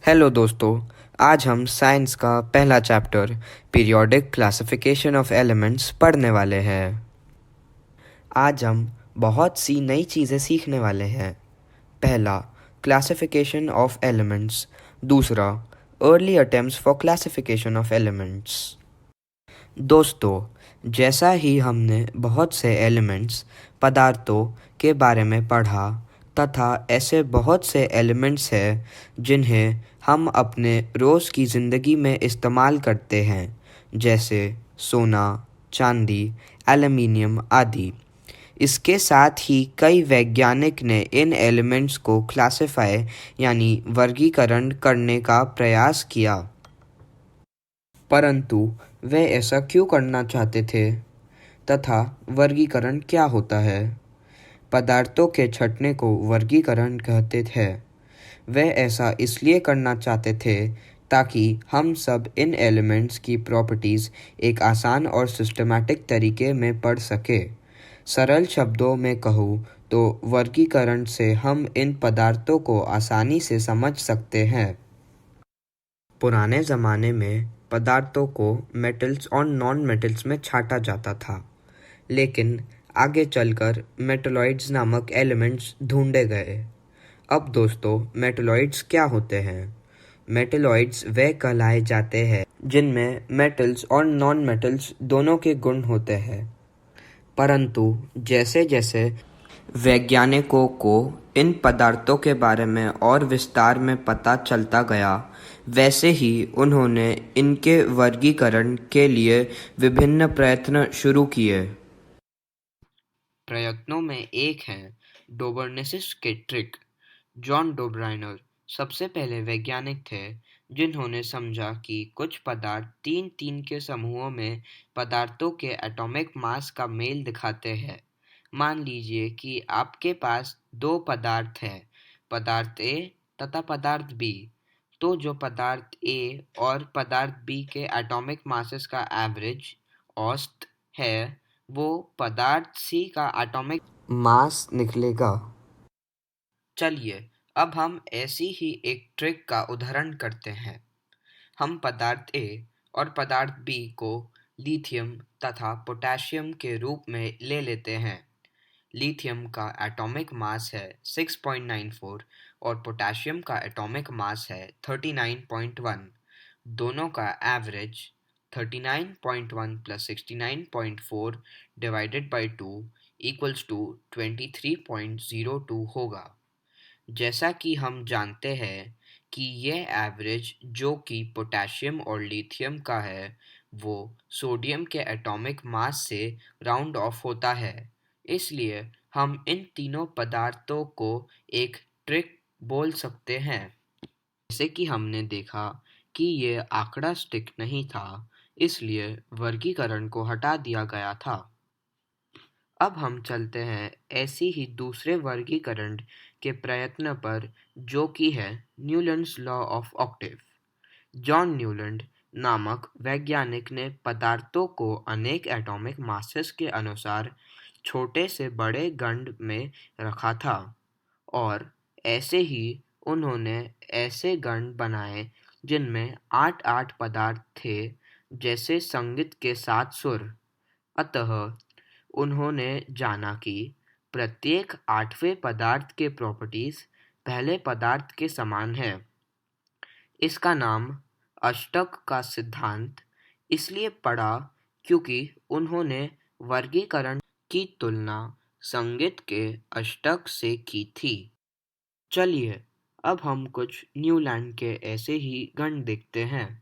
Hello दोस्तों। आज हम साइंस का पहला chapter periodic classification of elements पढ़ने वाले हैं। आज हम बहुत सी नई चीज़ें सीखने वाले हैं। पहला, क्लासिफिकेशन ऑफ एलिमेंट्स। दूसरा, early attempts for classification of elements. दोस्तों, जैसा ही हमने बहुत से एलिमेंट्स पदार्थों के बारे में पढ़ा तथा ऐसे बहुत से एलिमेंट्स हैं जिन्हें हम अपने रोज़ की ज़िंदगी में इस्तेमाल करते हैं, जैसे सोना, चांदी, एल्युमिनियम आदि। इसके साथ ही कई वैज्ञानिक ने इन एलिमेंट्स को क्लासिफाई यानी वर्गीकरण करने का प्रयास किया, परंतु वे ऐसा क्यों करना चाहते थे तथा वर्गीकरण क्या होता है? पदार्थों के छँटने को वर्गीकरण कहते हैं। वे ऐसा इसलिए करना चाहते थे ताकि हम सब इन एलिमेंट्स की प्रॉपर्टीज़ एक आसान और सिस्टमैटिक तरीके में पढ़ सके। सरल शब्दों में कहूँ तो वर्गीकरण से हम इन पदार्थों को आसानी से समझ सकते हैं। पुराने ज़माने में पदार्थों को मेटल्स और नॉन मेटल्स में छांटा जाता था, लेकिन आगे चलकर मेटलॉइड्स नामक एलिमेंट्स ढूंढे गए। अब दोस्तों, मेटलॉइड्स क्या होते हैं? मेटलॉइड्स वे कहलाए जाते हैं जिनमें मेटल्स और नॉन मेटल्स दोनों के गुण होते हैं। परंतु जैसे जैसे वैज्ञानिकों को इन पदार्थों के बारे में और विस्तार में पता चलता गया, वैसे ही उन्होंने इनके वर्गीकरण के लिए विभिन्न प्रयत्न शुरू किए। प्रयत्नों में एक है डोबर्निसिस के ट्रिक। जॉन डोब्राइनर सबसे पहले वैज्ञानिक थे जिन्होंने समझा कि कुछ पदार्थ तीन तीन के समूहों में पदार्थों के एटॉमिक मास का मेल दिखाते हैं। मान लीजिए कि आपके पास दो पदार्थ हैं, पदार्थ ए तथा पदार्थ बी। तो जो पदार्थ ए और पदार्थ बी के एटॉमिक मासेस का एवरेज औसत है, वो पदार्थ सी का एटॉमिक मास निकलेगा। चलिए, अब हम ऐसी ही एक ट्रिक का उदाहरण करते हैं। हम पदार्थ ए और पदार्थ बी को लिथियम तथा पोटेशियम के रूप में ले लेते हैं। लिथियम का एटॉमिक मास है 6.94 और पोटेशियम का एटॉमिक मास है 39.1। दोनों का average 39.1 plus 69.4 divided by 2 equals to 23.02 होगा। जैसा कि हम जानते हैं कि यह एवरेज जो कि पोटेशियम और लिथियम का है, वो सोडियम के एटॉमिक मास से राउंड ऑफ होता है। इसलिए हम इन तीनों पदार्थों को एक ट्रिक बोल सकते हैं। जैसे कि हमने देखा कि ये आंकड़ा स्टिक नहीं था, इसलिए वर्गीकरण को हटा दिया गया था। अब हम चलते हैं ऐसी ही दूसरे वर्गीकरण के प्रयत्न पर, जो कि है Newlands law of octave. John Newland नामक वैज्ञानिक ने पदार्थों को अनेक एटॉमिक मासेस के अनुसार छोटे से बड़े गण में रखा था, और ऐसे ही उन्होंने ऐसे गण बनाए जिनमें 8-8 पदार्थ थे, जैसे संगीत के 7 सुर। अतः उन्होंने जाना कि प्रत्येक 8वें पदार्थ के प्रॉपर्टीज पहले पदार्थ के समान है। इसका नाम अष्टक का सिद्धांत इसलिए पड़ा क्योंकि उन्होंने वर्गीकरण की तुलना संगीत के अष्टक से की थी। चलिए, अब हम कुछ न्यूलैंड के ऐसे ही गण देखते हैं।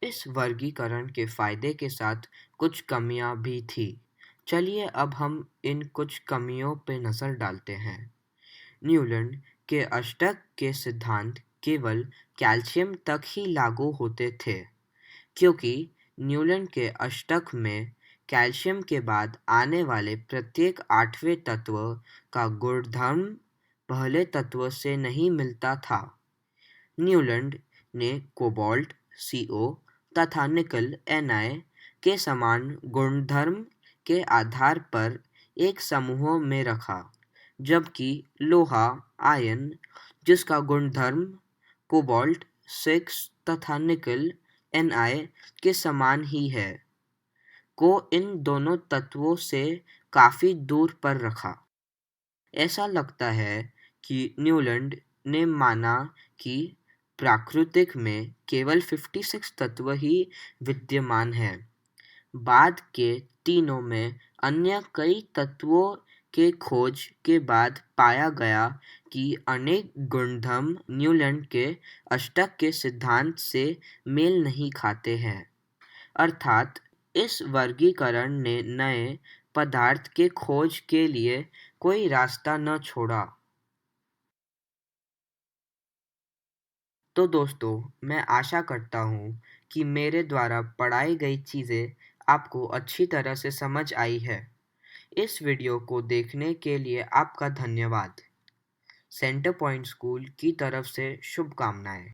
इस वर्गीकरण के फायदे के साथ कुछ कमियां भी थी। चलिए, अब हम इन कुछ कमियों पे नज़र डालते हैं। न्यूलैंड के अष्टक के सिद्धांत केवल कैल्शियम तक ही लागू होते थे, क्योंकि न्यूलैंड के अष्टक में कैल्शियम के बाद आने वाले प्रत्येक 8वें तत्व का गुणधर्म पहले तत्व से नहीं मिलता था। न्यूलैंड ने कोबाल्ट CO तथा निकल Na के समान गुणधर्म के आधार पर एक समूह में रखा, जबकि लोहा आयन, जिसका गुणधर्म कोबाल्ट 6 तथा निकल Na के समान ही है, को इन दोनों तत्वों से काफी दूर पर रखा। ऐसा लगता है कि न्यूलैंड ने माना कि प्राकृतिक में केवल 56 तत्व ही विद्यमान हैं। बाद के तीनों में अन्य कई तत्वों के खोज के बाद पाया गया कि अनेक गुणधर्म न्यूलैंड के अष्टक के सिद्धांत से मेल नहीं खाते हैं। अर्थात इस वर्गीकरण ने नए पदार्थ के खोज के लिए कोई रास्ता न छोड़ा। तो दोस्तों, मैं आशा करता हूँ कि मेरे द्वारा पढ़ाई गई चीज़ें आपको अच्छी तरह से समझ आई है। इस वीडियो को देखने के लिए आपका धन्यवाद। सेंटर पॉइंट स्कूल की तरफ से शुभकामनाएं।